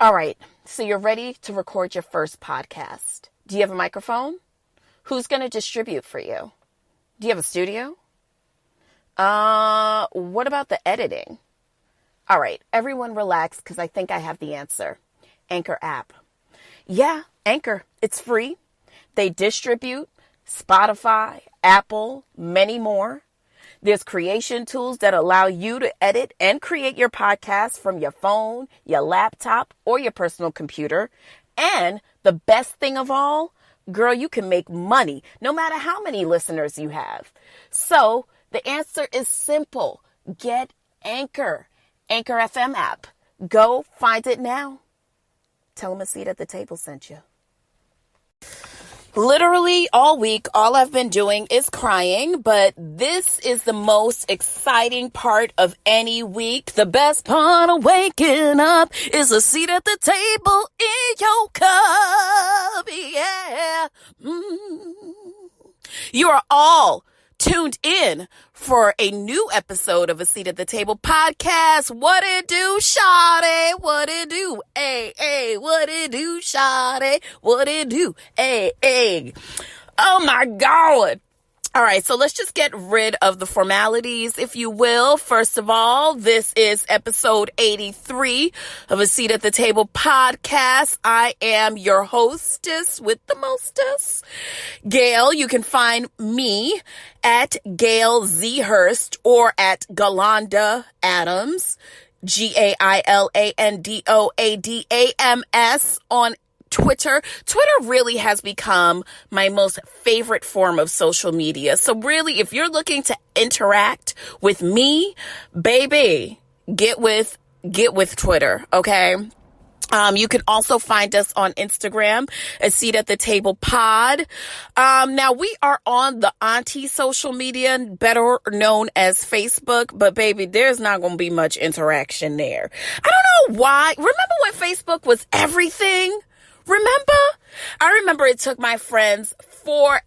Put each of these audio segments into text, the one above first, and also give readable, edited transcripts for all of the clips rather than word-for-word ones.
All right, so you're ready to record your first podcast. Do you have a microphone? Who's going to distribute for you? Do you have a studio? What about the editing? All right, everyone relax because I think I have the answer. Anchor app. Yeah, Anchor. It's free. They distribute Spotify, Apple, many more. There's creation tools that allow you to edit and create your podcast from your phone, your laptop, or your personal computer. And the best thing of all, girl, you can make money no matter how many listeners you have. So the answer is simple. Get Anchor. Anchor FM app. Go find it now. Tell them a seat at the table sent you. Literally all week, all I've been doing is crying, but this is the most exciting part of any week. The best part of waking up is a seat at the table in your cup. Yeah. You are all tuned in for a new episode of A Seat at the Table podcast. What it do, shawty? What it do? Ay, ay, what it do, shawty? What it do? Ay, ay. Oh my God. All right, so let's just get rid of the formalities, if you will. First of all, this is episode 83 of A Seat at the Table podcast. I am your hostess with the mostest, Gayle. You can find me at Gayle Z. Hurst or at Galanda Adams, GAILANDOADAMS on Twitter. Twitter really has become my most favorite form of social media. So really, if you're looking to interact with me, baby, get with Twitter, okay? You can also find us on Instagram, A Seat at the Table Pod. Now we are on the auntie social media, better known as Facebook, but baby, there's not going to be much interaction there. I don't know why. Remember when Facebook was everything? Remember? I remember it took my friends forever,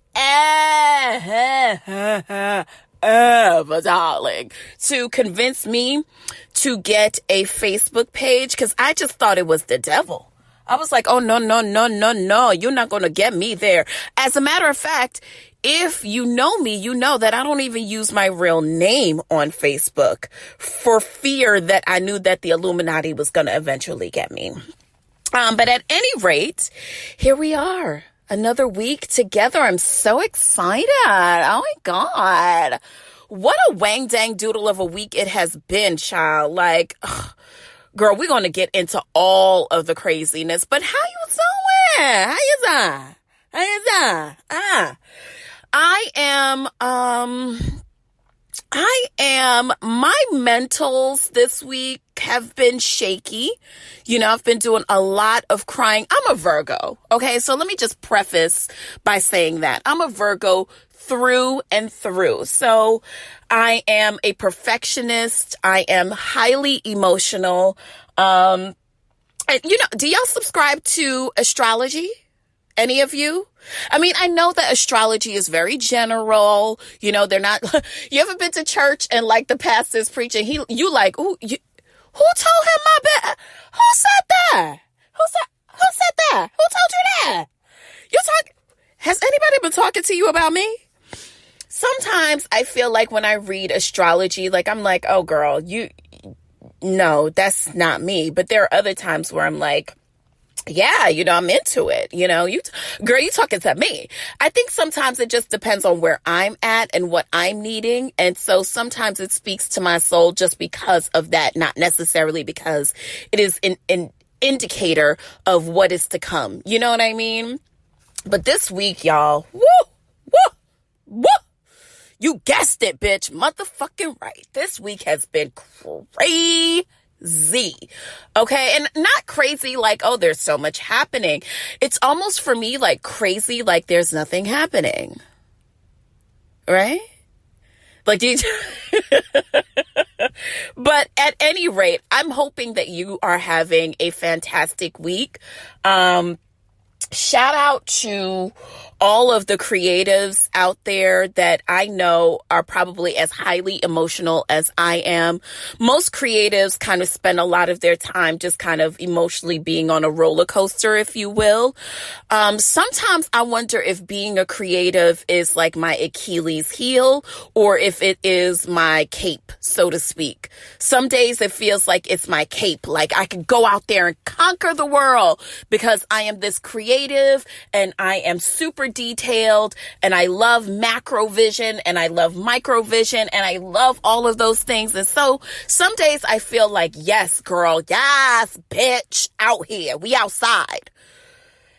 darling, to convince me to get a Facebook page because I just thought it was the devil. I was like, oh, no. You're not going to get me there. As a matter of fact, if you know me, you know that I don't even use my real name on Facebook for fear that I knew that the Illuminati was going to eventually get me. But at any rate, here we are. Another week together. I'm so excited. Oh my God. What a wang dang doodle of a week it has been, child. Like, girl, we're going to get into all of the craziness. But how you doing? How you doing? My mentals this week have been shaky. You know, I've been doing a lot of crying. I'm a Virgo. Okay. So let me just preface by saying that I'm a Virgo through and through. So I am a perfectionist. I am highly emotional. And, you know, do y'all subscribe to astrology? Any of you? I mean, I know that astrology is very general. You know, they're not, you ever been to church and like the pastor's preaching, you like, ooh, who told him my bed? Who said that? Who said that? Who told you that? Has anybody been talking to you about me? Sometimes I feel like when I read astrology, like I'm like, oh girl, no, that's not me. But there are other times where I'm like, yeah, you know, I'm into it. You know, girl, you talking to me. I think sometimes it just depends on where I'm at and what I'm needing. And so sometimes it speaks to my soul just because of that, not necessarily because it is an indicator of what is to come. You know what I mean? But this week, y'all, woo. You guessed it, bitch. Motherfucking right. This week has been crazy. Okay. And not crazy like, oh, there's so much happening. It's almost for me like crazy, like there's nothing happening. Right? Like, but at any rate, I'm hoping that you are having a fantastic week. shout out to all of the creatives out there that I know are probably as highly emotional as I am. Most creatives kind of spend a lot of their time just kind of emotionally being on a roller coaster, if you will. Sometimes I wonder if being a creative is like my Achilles heel or if it is my cape, so to speak. Some days it feels like it's my cape, like I can go out there and conquer the world because I am this creative and I am super detailed and I love macro vision and I love micro vision and I love all of those things. And so some days I feel like, yes, girl, yes, bitch, out here, we outside.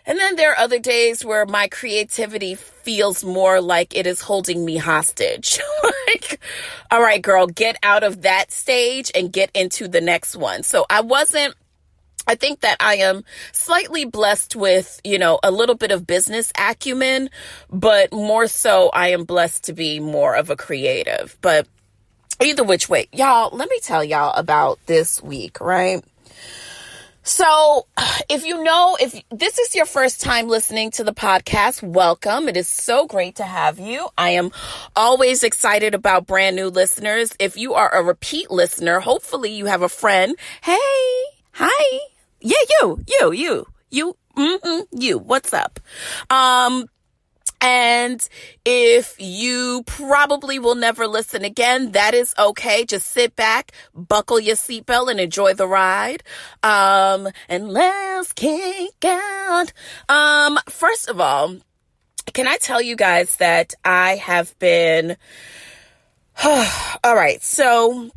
And then there are other days where my creativity feels more like it is holding me hostage. Like, all right, girl, get out of that stage and get into the next one. So I think that I am slightly blessed with, a little bit of business acumen, but more so I am blessed to be more of a creative. But either which way, y'all, let me tell y'all about this week, right? So if this is your first time listening to the podcast, welcome. It is so great to have you. I am always excited about brand new listeners. If you are a repeat listener, hopefully you have a friend. Hey, hi. Yeah, you, what's up? And if you probably will never listen again, that is okay. Just sit back, buckle your seatbelt and enjoy the ride. And let's kick out. First of all, can I tell you guys that I have been, all right, so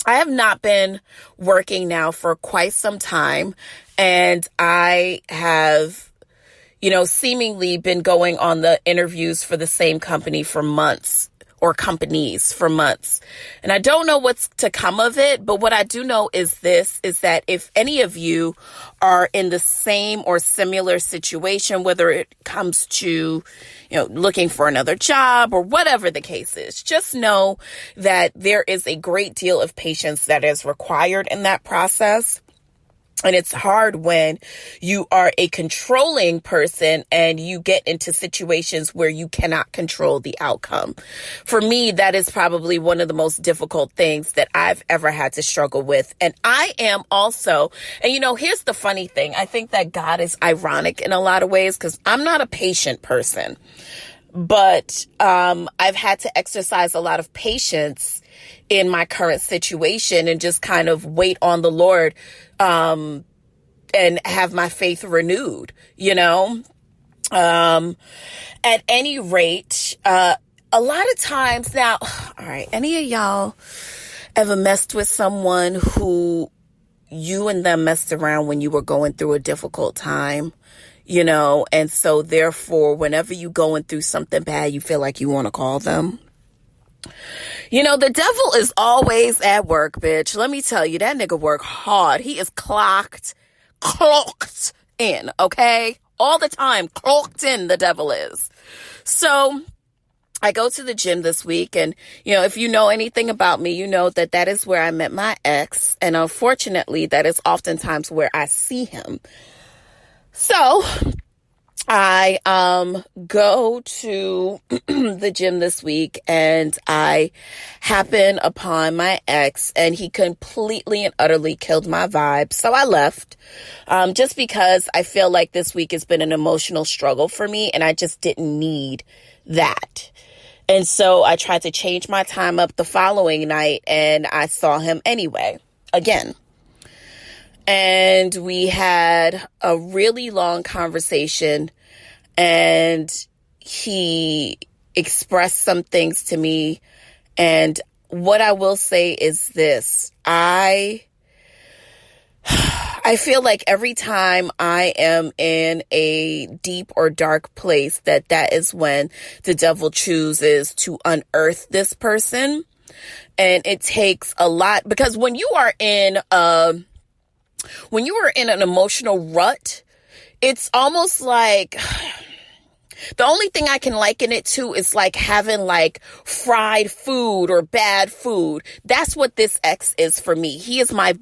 I have not been working now for quite some time, and I have, seemingly been going on the interviews for the same company for months, or companies for months. And I don't know what's to come of it, but what I do know is that if any of you are in the same or similar situation, whether it comes to, looking for another job or whatever the case is, just know that there is a great deal of patience that is required in that process. And it's hard when you are a controlling person and you get into situations where you cannot control the outcome. For me, that is probably one of the most difficult things that I've ever had to struggle with. And I am also, and here's the funny thing. I think that God is ironic in a lot of ways because I'm not a patient person, but I've had to exercise a lot of patience in my current situation and just kind of wait on the Lord and have my faith renewed, At any rate, a lot of times now, all right, any of y'all ever messed with someone who you and them messed around when you were going through a difficult time, and so therefore, whenever you going through something bad, you feel like you want to call them? The devil is always at work, bitch. Let me tell you, that nigga work hard. He is clocked in, okay? All the time, clocked in, the devil is. So I go to the gym this week and, if you know anything about me, you know that is where I met my ex. And unfortunately, that is oftentimes where I see him. So I go to the gym this week and I happen upon my ex and he completely and utterly killed my vibe. So I left just because I feel like this week has been an emotional struggle for me and I just didn't need that. And so I tried to change my time up the following night and I saw him anyway, again. And we had a really long conversation and he expressed some things to me. And what I will say is this, I feel like every time I am in a deep or dark place, that is when the devil chooses to unearth this person. And it takes a lot because when you are in an emotional rut, it's almost like the only thing I can liken it to is like having like fried food or bad food. That's what this ex is for me. He is my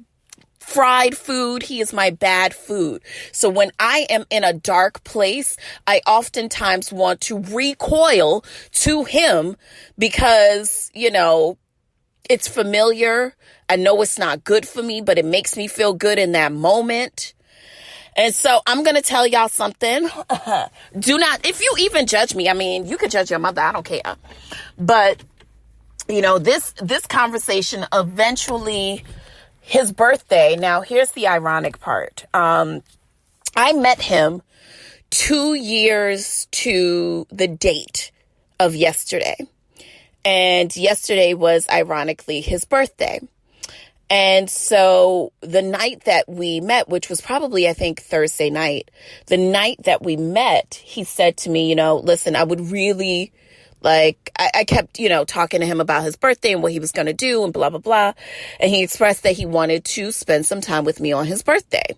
fried food. He is my bad food. So when I am in a dark place, I oftentimes want to recoil to him because, it's familiar. I know it's not good for me, but it makes me feel good in that moment. And so I'm going to tell y'all something. Do not, if you even judge me, I mean, you could judge your mother. I don't care. But, this conversation eventually, his birthday. Now, here's the ironic part. I met him 2 years to the date of yesterday. And yesterday was ironically his birthday. And so the night that we met, which was probably, I think, Thursday night, the night that we met, he said to me, listen, I would really I kept, talking to him about his birthday and what he was going to do and blah, blah, blah. And he expressed that he wanted to spend some time with me on his birthday.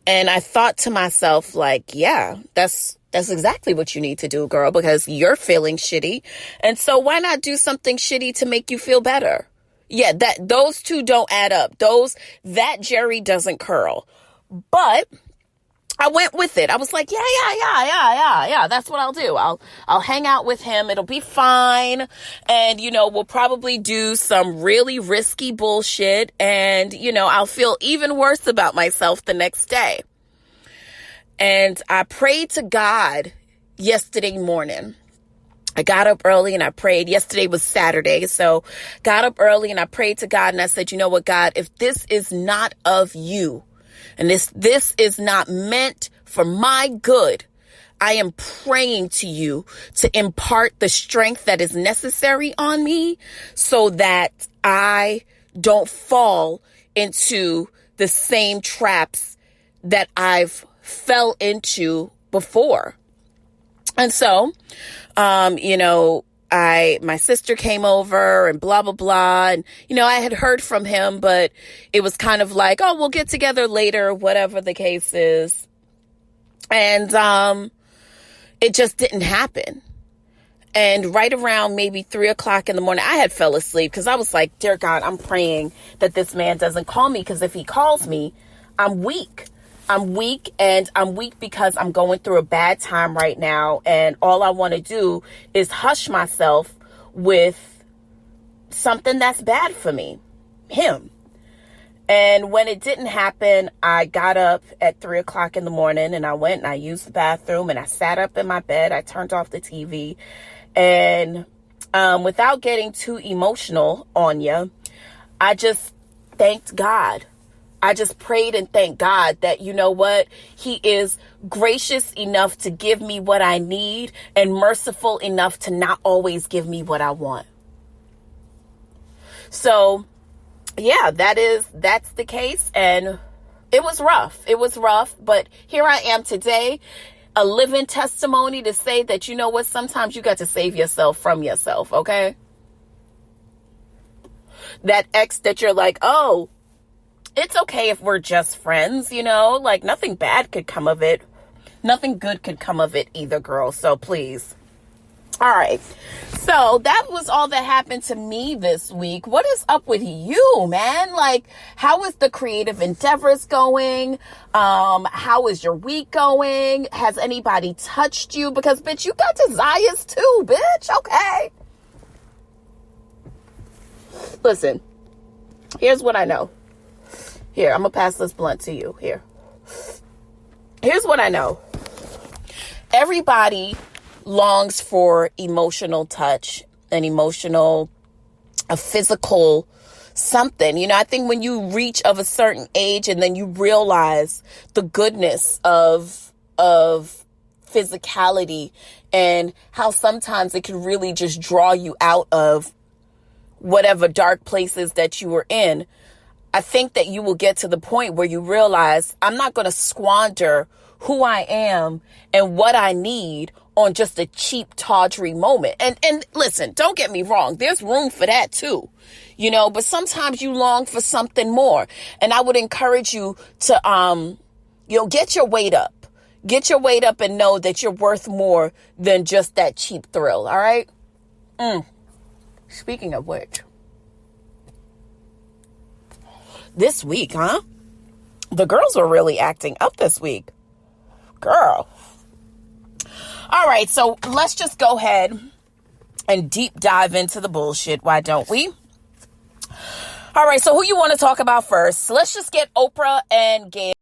And I thought to myself, yeah, that's exactly what you need to do, girl, because you're feeling shitty. And so why not do something shitty to make you feel better? Yeah, those two don't add up. That Jerry doesn't curl. But I went with it. I was like, yeah. That's what I'll do. I'll hang out with him. It'll be fine. And, we'll probably do some really risky bullshit. And, I'll feel even worse about myself the next day. And I prayed to God yesterday morning. I got up early and I prayed. Yesterday was Saturday. So got up early and I prayed to God and I said, you know what, God, if this is not of you and this is not meant for my good, I am praying to you to impart the strength that is necessary on me so that I don't fall into the same traps that I've fell into before. And so, my sister came over and blah, blah, blah. And, I had heard from him, but it was kind of like, oh, we'll get together later, whatever the case is. And, it just didn't happen. And right around maybe 3:00 in the morning, I had fell asleep because I was like, dear God, I'm praying that this man doesn't call me, because if he calls me, I'm weak. I'm weak, and I'm weak because I'm going through a bad time right now. And all I want to do is hush myself with something that's bad for me, him. And when it didn't happen, I got up at 3:00 in the morning and I went and I used the bathroom and I sat up in my bed. I turned off the TV, and without getting too emotional on you, I just thanked God. I just prayed and thanked God that, you know what, he is gracious enough to give me what I need and merciful enough to not always give me what I want. So, yeah, that's the case. And it was rough. But here I am today, a living testimony to say that, you know what, sometimes you got to save yourself from yourself, okay? That ex that you're like, oh, it's okay if we're just friends, nothing bad could come of it. Nothing good could come of it either, girl. So please. All right. So that was all that happened to me this week. What is up with you, man? How is the creative endeavors going? How is your week going? Has anybody touched you? Because, bitch, you got desires too, bitch. Okay. Listen, here's what I know. Here, I'm going to pass this blunt to you. Here's what I know. Everybody longs for emotional touch, a physical something. I think when you reach of a certain age and then you realize the goodness of physicality and how sometimes it can really just draw you out of whatever dark places that you were in, I think that you will get to the point where you realize I'm not going to squander who I am and what I need on just a cheap, tawdry moment. And listen, don't get me wrong. There's room for that too, but sometimes you long for something more. And I would encourage you to, get your weight up. Get your weight up and know that you're worth more than just that cheap thrill. All right. Speaking of which, This week, huh? The girls were really acting up this week. Girl. All right, so let's just go ahead and deep dive into the bullshit. Why don't we? All right, so who you want to talk about first? Let's just get Oprah and Gayle.